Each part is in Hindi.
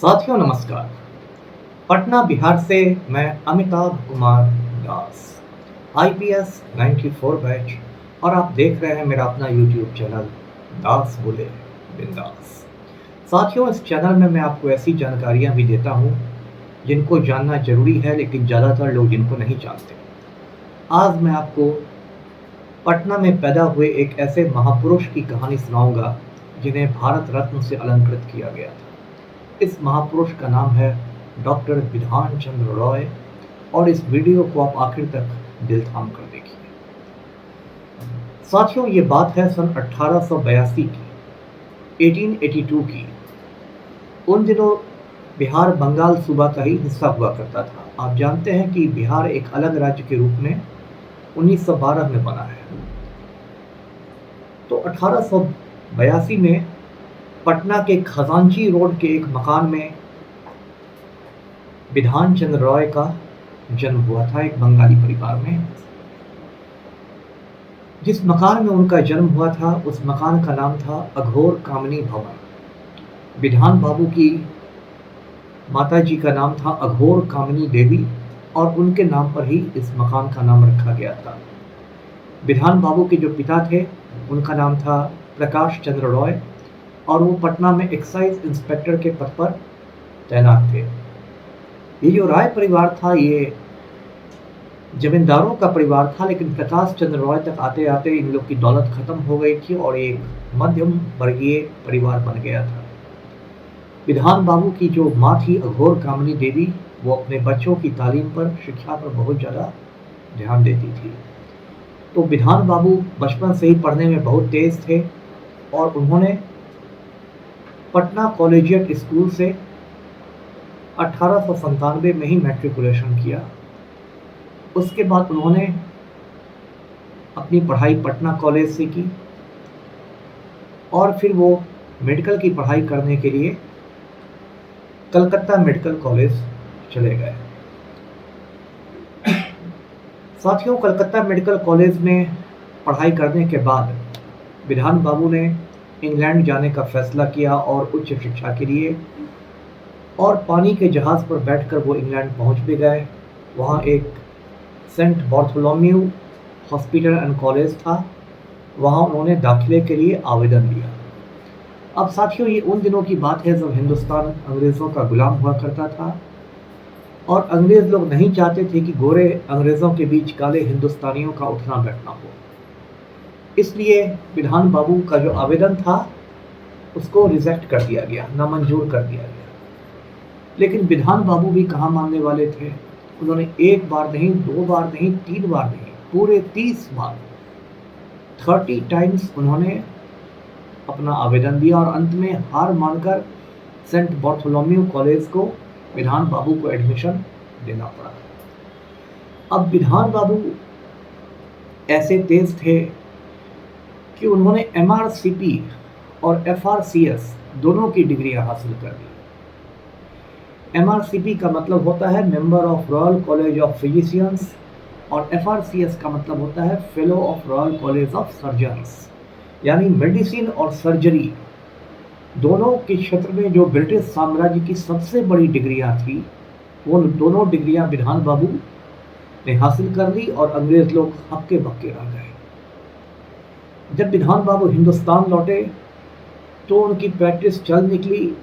साथियों नमस्कार। पटना बिहार से मैं अमिताभ कुमार दास, आईपीएस 94 बैच, और आप देख रहे हैं मेरा अपना यूट्यूब चैनल दास बोले बिंदास। साथियों, इस चैनल में मैं आपको ऐसी जानकारियां भी देता हूं जिनको जानना जरूरी है, लेकिन ज़्यादातर लोग जिनको नहीं जानते। आज मैं आपको पटना में पैदा हुए एक ऐसे महापुरुष की कहानी सुनाऊंगा जिन्हें भारत रत्न से अलंकृत किया गया था। इस महापुरुष का नाम है डॉक्टर बिधान चंद्र रॉय, और इस वीडियो को आप आखिर तक दिल थाम कर देखिए। साथियों, ये बात है सन 1882 की, 1882 की। उन दिनों बिहार बंगाल सूबा का ही हिस्सा हुआ करता था। आप जानते हैं कि बिहार एक अलग राज्य के रूप में 1912 में बना है। तो 1882 में पटना के खजांची रोड के एक मकान में बिधान चंद्र रॉय का जन्म हुआ था, एक बंगाली परिवार में। जिस मकान में उनका जन्म हुआ था उस मकान का नाम था अघोर कामिनी भवन। बिधान बाबू की माता जी का नाम था अघोर कामिनी देवी, और उनके नाम पर ही इस मकान का नाम रखा गया था। बिधान बाबू के जो पिता थे उनका नाम था प्रकाश चंद्र रॉय, और वो पटना में एक्साइज इंस्पेक्टर के पद पर तैनात थे। ये जो राय परिवार था ये जमींदारों का परिवार था, लेकिन प्रकाश चंद्र रॉय तक आते आते इन लोग की दौलत खत्म हो गई थी और एक मध्यम वर्गीय परिवार बन गया था। बिधान बाबू की जो माँ थी अघोर कामिनी देवी, वो अपने बच्चों की तालीम पर, शिक्षा पर बहुत ज़्यादा ध्यान देती थी। तो बिधान बाबू बचपन से ही पढ़ने में बहुत तेज थे, और उन्होंने पटना कॉलेजिएट स्कूल से 1897 में ही मैट्रिकुलेशन किया। उसके बाद उन्होंने अपनी पढ़ाई पटना कॉलेज से की, और फिर वो मेडिकल की पढ़ाई करने के लिए कलकत्ता मेडिकल कॉलेज चले गए। साथियों, कलकत्ता मेडिकल कॉलेज में पढ़ाई करने के बाद बिधान बाबू ने इंग्लैंड जाने का फैसला किया और उच्च शिक्षा के लिए, और पानी के जहाज़ पर बैठकर वो इंग्लैंड पहुंच भी गए। वहाँ एक Saint Bartholomew Hospital and College था, वहाँ उन्होंने दाखिले के लिए आवेदन दिया। अब साथियों, ये उन दिनों की बात है जब हिंदुस्तान अंग्रेज़ों का गुलाम हुआ करता था, और अंग्रेज़ लोग नहीं चाहते थे कि गोरे अंग्रेज़ों के बीच काले हिंदुस्तानियों का उठना बैठना हो। इसलिए बिधान बाबू का जो आवेदन था उसको रिजेक्ट कर दिया गया, नामंजूर कर दिया गया। लेकिन बिधान बाबू भी कहाँ मानने वाले थे। उन्होंने एक बार नहीं, दो बार नहीं, तीन बार नहीं, पूरे 30 बार, 30 टाइम्स उन्होंने अपना आवेदन दिया, और अंत में हार मानकर सेंट बार्थोलोम्यू कॉलेज को बिधान बाबू को एडमिशन देना पड़ा। अब बिधान बाबू ऐसे तेज थे कि उन्होंने MRCP और FRCS दोनों की डिग्रियां हासिल कर ली। MRCP का मतलब होता है member of royal college of physicians, और FRCS का मतलब होता है fellow of royal college of surgeons. यानी मेडिसिन और सर्जरी दोनों के क्षेत्र में जो ब्रिटिश साम्राज्य की सबसे बड़ी डिग्रियां थी, वो दोनों डिग्रियां बिधान बाबू ने हासिल कर ली, और अंग्रेज लोग हक्के बक्के रह गए। जब बिधान बाबू हिंदुस्तान लौटे तो उनकी प्रैक्टिस चल निकली।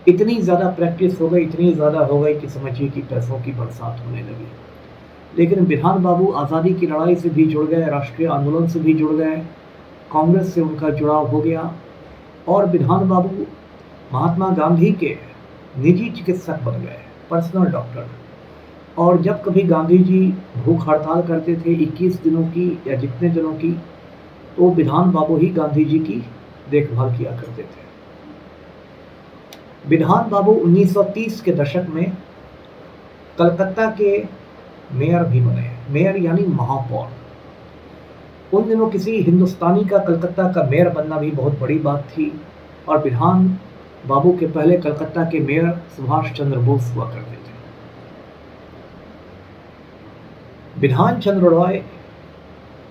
इतनी ज़्यादा प्रैक्टिस हो गई, इतनी ज़्यादा हो गई कि समझिए कि पैसों की बरसात होने लगी। लेकिन बिधान बाबू आज़ादी की लड़ाई से भी जुड़ गए, राष्ट्रीय आंदोलन से भी जुड़ गए, कांग्रेस से उनका जुड़ाव हो गया, और बिधान बाबू महात्मा गांधी के निजी चिकित्सक बन गए, पर्सनल डॉक्टर। और जब कभी गांधी जी भूख हड़ताल करते थे 21 दिनों की या जितने दिनों की, तो बिधान बाबू ही गांधी जी की देखभाल किया करते थे। बिधान बाबू 1930 के दशक में कलकत्ता के मेयर भी बने। मेयर यानी महापौर। उन दिनों किसी हिंदुस्तानी का कलकत्ता का मेयर बनना भी बहुत बड़ी बात थी, और बिधान बाबू के पहले कलकत्ता के मेयर सुभाष चंद्र बोस हुआ करते थे। बिधान चंद्र रॉय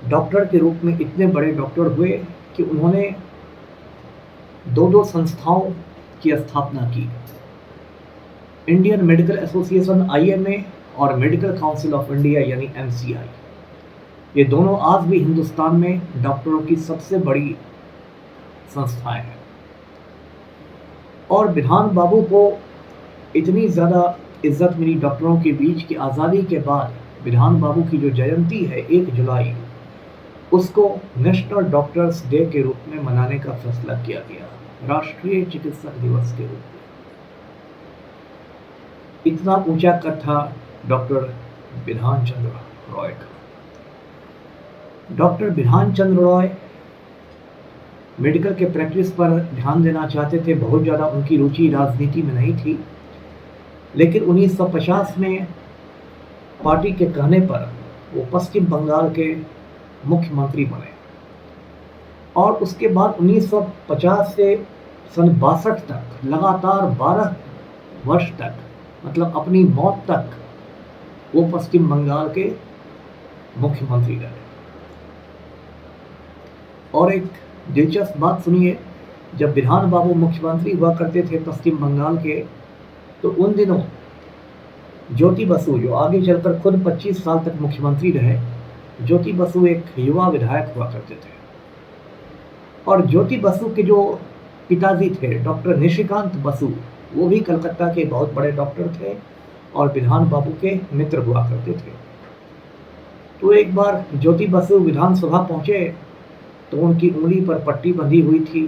डॉक्टर के रूप में इतने बड़े डॉक्टर हुए कि उन्होंने दो संस्थाओं की स्थापना की। इंडियन मेडिकल एसोसिएशन IMA और मेडिकल काउंसिल ऑफ इंडिया यानी MCI, ये दोनों आज भी हिंदुस्तान में डॉक्टरों की सबसे बड़ी संस्थाएं हैं। और बिधान बाबू को इतनी ज़्यादा इज्जत मिली डॉक्टरों के बीच कि आज़ादी के बाद बिधान बाबू की जो जयंती है 1 जुलाई, उसको नेशनल डॉक्टर्स डे के रूप में मनाने का फैसला किया गया, राष्ट्रीय चिकित्सक दिवस के रूप में। इतना ऊंचा कद था डॉक्टर बिधान चंद्र रॉय का। डॉक्टर बिधान चंद्र रॉय मेडिकल के प्रैक्टिस पर ध्यान देना चाहते थे। बहुत ज़्यादा उनकी रुचि राजनीति में नहीं थी, लेकिन 1950 में पार्टी के कहने पर वो पश्चिम बंगाल के मुख्यमंत्री बने और उसके बाद 1950 से सन 62 तक लगातार 12 वर्ष तक, मतलब अपनी मौत तक, वो पश्चिम बंगाल के मुख्यमंत्री रहे। और एक दिलचस्प बात सुनिए, जब बिधान बाबू मुख्यमंत्री हुआ करते थे पश्चिम बंगाल के, तो उन दिनों ज्योति बसु, जो आगे चलकर खुद 25 साल तक मुख्यमंत्री रहे, ज्योति बसु एक युवा विधायक हुआ करते थे। और ज्योति बसु के जो पिताजी थे डॉक्टर निशिकांत बसु, वो भी कलकत्ता के बहुत बड़े डॉक्टर थे और बिधान बाबू के मित्र हुआ करते थे। तो एक बार ज्योति बसु विधानसभा पहुंचे तो उनकी उंगली पर पट्टी बंधी हुई थी।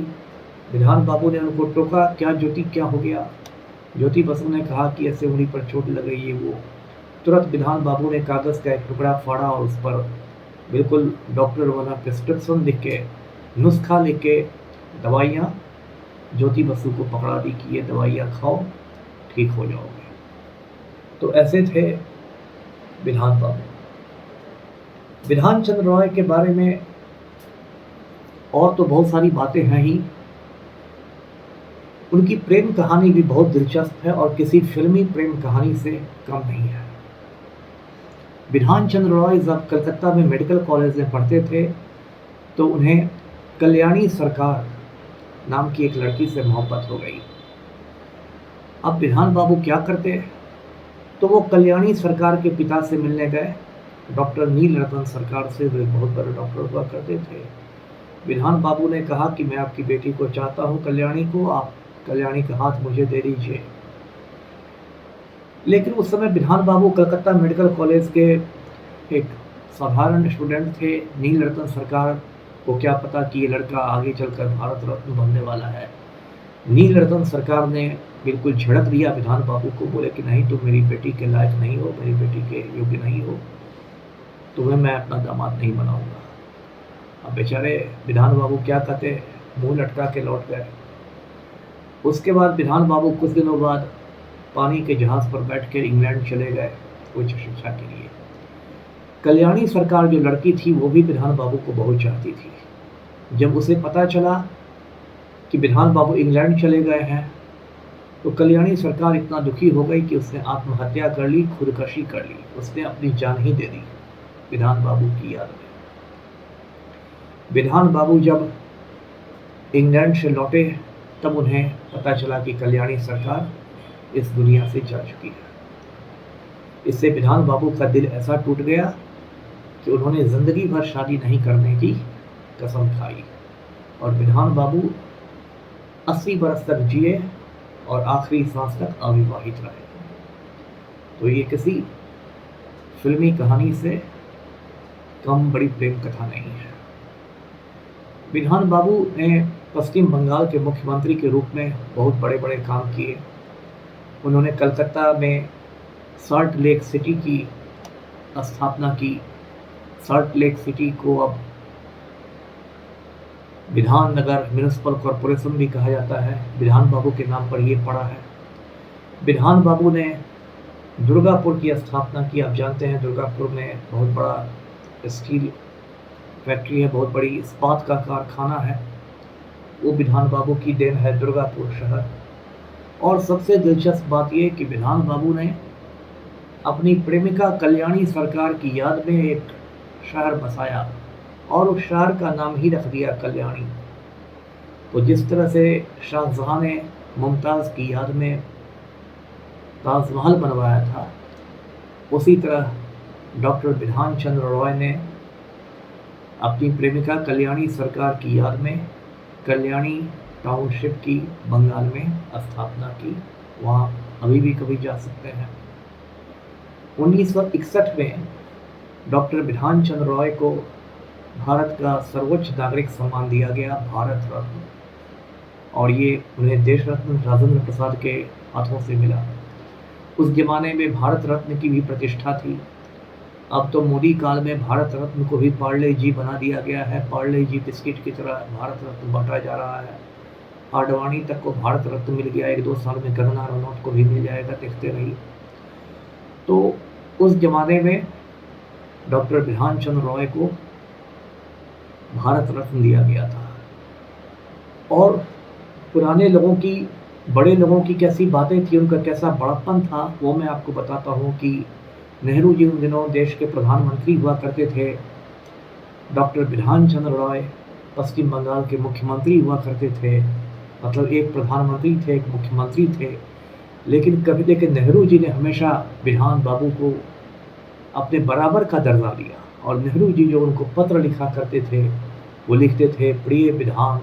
बिधान बाबू ने उनको टोका, क्या ज्योति, क्या हो गया? ज्योति बसु ने कहा कि ऐसे उंगली पर चोट लग गई है वो। तुरंत बिधान बाबू ने कागज़ का एक टुकड़ा फाड़ा और उस पर बिल्कुल डॉक्टर वाला प्रिस्क्रिप्शन लिख के, नुस्खा लिख के दवाइयाँ ज्योति बसु को पकड़ा दी कि ये दवाइयाँ खाओ, ठीक हो जाओगे। तो ऐसे थे बिधान बाबू। बिधान चंद्र रॉय के बारे में और तो बहुत सारी बातें हैं ही। उनकी प्रेम कहानी भी बहुत दिलचस्प है और किसी फिल्मी प्रेम कहानी से कम नहीं है। बिधान चंद्र रॉय जब कलकत्ता में मेडिकल कॉलेज में पढ़ते थे तो उन्हें कल्याणी सरकार नाम की एक लड़की से मोहब्बत हो गई। अब बिधान बाबू क्या करते, तो वो कल्याणी सरकार के पिता से मिलने गए, डॉक्टर नीलरतन सरकार से। वे बहुत बड़े डॉक्टर हुआ करते थे। बिधान बाबू ने कहा कि मैं आपकी बेटी को चाहता हूँ, कल्याणी को, आप कल्याणी का हाथ मुझे दे दीजिए। लेकिन उस समय बिधान बाबू कलकत्ता मेडिकल कॉलेज के एक साधारण स्टूडेंट थे। नीलरतन सरकार को क्या पता कि ये लड़का आगे चलकर भारत रत्न बनने वाला है। नीलरतन सरकार ने बिल्कुल झड़क दिया बिधान बाबू को, बोले कि नहीं, तुम मेरी बेटी के लायक नहीं हो, मेरी बेटी के योग्य नहीं हो, तुम्हें मैं अपना दामाद नहीं बनाऊंगा। अब बेचारे बिधान बाबू क्या कहते, मुंह लटका के लौट गए। उसके बाद बिधान बाबू कुछ दिनों बाद पानी के जहाज़ पर बैठकर इंग्लैंड चले गए उच्च शिक्षा के लिए। कल्याणी सरकार जो लड़की थी वो भी बिधान बाबू को बहुत चाहती थी। जब उसे पता चला कि बिधान बाबू इंग्लैंड चले गए हैं तो कल्याणी सरकार इतना दुखी हो गई कि उसने आत्महत्या कर ली, खुदकशी कर ली। उसने अपनी जान ही दे दी बिधान बाबू की याद में। बिधान बाबू जब इंग्लैंड से लौटे तब उन्हें पता चला कि कल्याणी सरकार इस दुनिया से जा चुकी है। इससे बिधान बाबू का दिल ऐसा टूट गया कि उन्होंने ज़िंदगी भर शादी नहीं करने की कसम खाई और बिधान बाबू 80 बरस तक जिए और आखिरी सांस तक अविवाहित रहे। तो ये किसी फिल्मी कहानी से कम बड़ी प्रेम कथा नहीं है। बिधान बाबू ने पश्चिम बंगाल के मुख्यमंत्री के रूप में बहुत बड़े बड़े काम किए। उन्होंने कलकत्ता में सॉल्ट लेक सिटी की स्थापना की। सॉल्ट लेक सिटी को अब बिधान नगर म्यूनिसिपल कॉरपोरेशन भी कहा जाता है। बिधान बाबू के नाम पर ये पड़ा है। बिधान बाबू ने दुर्गापुर की स्थापना की। आप जानते हैं दुर्गापुर में बहुत बड़ा स्टील फैक्ट्री है, बहुत बड़ी इस्पात का कारखाना है, वो बिधान बाबू की देन है, दुर्गापुर शहर। और सबसे दिलचस्प बात यह कि बिधान बाबू ने अपनी प्रेमिका कल्याणी सरकार की याद में एक शहर बसाया और उस शहर का नाम ही रख दिया कल्याणी। तो जिस तरह से शाहजहां ने मुमताज़ की याद में ताजमहल बनवाया था, उसी तरह डॉक्टर बिधान चंद्र रॉय ने अपनी प्रेमिका कल्याणी सरकार की याद में कल्याणी टाउनशिप की बंगाल में स्थापना की। वहाँ अभी भी कभी जा सकते हैं। 1961 में डॉक्टर बिधान चंद्र रॉय को भारत का सर्वोच्च नागरिक सम्मान दिया गया, भारत रत्न, और ये उन्हें देश रत्न राजेंद्र प्रसाद के हाथों से मिला। उस जमाने में भारत रत्न की भी प्रतिष्ठा थी। अब तो मोदी काल में भारत रत्न को भी पार्ले जी बना दिया गया है। पार्ले जी बिस्किट की तरह भारत रत्न बांटा जा रहा है। आडवाणी तक को भारत रत्न मिल गया, 1-2 साल में कंगना रनौत को भी मिल जाएगा, देखते रहिए। तो उस जमाने में डॉक्टर बिधान चंद्र रॉय को भारत रत्न दिया गया था। और पुराने लोगों की, बड़े लोगों की कैसी बातें थी, उनका कैसा बड़प्पन था, वो मैं आपको बताता हूँ कि नेहरू जी उन दिनों देश के प्रधानमंत्री हुआ करते थे। डॉक्टर बिधान चंद्र रॉय पश्चिम बंगाल के मुख्यमंत्री हुआ करते थे। मतलब एक प्रधानमंत्री थे, एक मुख्यमंत्री थे। लेकिन नेहरू जी ने हमेशा बिधान बाबू को अपने बराबर का दर्जा दिया। और नेहरू जी जो उनको पत्र लिखा करते थे, वो लिखते थे प्रिय बिधान,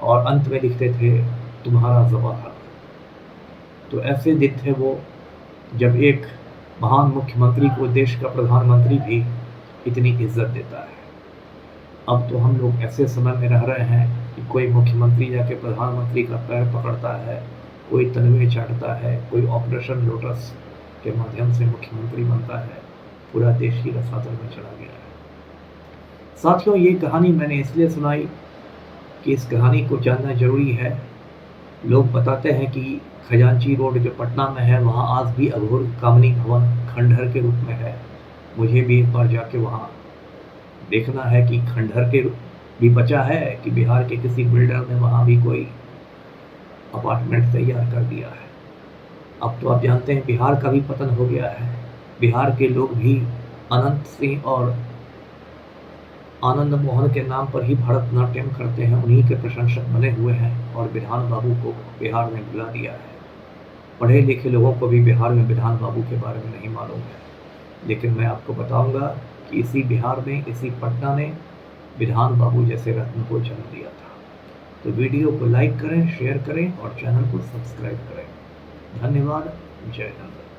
और अंत में लिखते थे तुम्हारा जवाहर। तो ऐसे दिन थे वो, जब एक महान मुख्यमंत्री को देश का प्रधानमंत्री भी इतनी इज्जत देता है। अब तो हम लोग ऐसे समय में रह रहे हैं कि कोई मुख्यमंत्री जाके प्रधानमंत्री का पैर पकड़ता है, कोई तनवे चाटता है, कोई ऑपरेशन लोटस के माध्यम से मुख्यमंत्री बनता है। पूरा देश ही रसातल में चला गया है। साथियों, ये कहानी मैंने इसलिए सुनाई कि इस कहानी को जानना जरूरी है। लोग बताते हैं कि खजांची रोड जो पटना में है, वहाँ आज भी अघोर कामनी भवन खंडहर के रूप में है। मुझे भी एक बार जाके वहाँ देखना है कि खंडहर के भी बचा है कि बिहार के किसी बिल्डर ने वहाँ भी कोई अपार्टमेंट तैयार कर दिया है। अब तो आप जानते हैं बिहार का भी पतन हो गया है। बिहार के लोग भी अनंत सिंह और आनंद मोहन के नाम पर ही भरतनाट्यम करते हैं, उन्हीं के प्रशंसक बने हुए हैं। और बिधान बाबू को बिहार ने भुला दिया है। पढ़े लिखे लोगों को भी बिहार में बिधान बाबू के बारे में नहीं मालूम है। लेकिन मैं आपको बताऊंगा कि इसी बिहार में, इसी पटना ने बिधान बाबू जैसे रत्न को जन्म दिया था। तो वीडियो को लाइक करें, शेयर करें और चैनल को सब्सक्राइब करें। धन्यवाद। जय हिंद।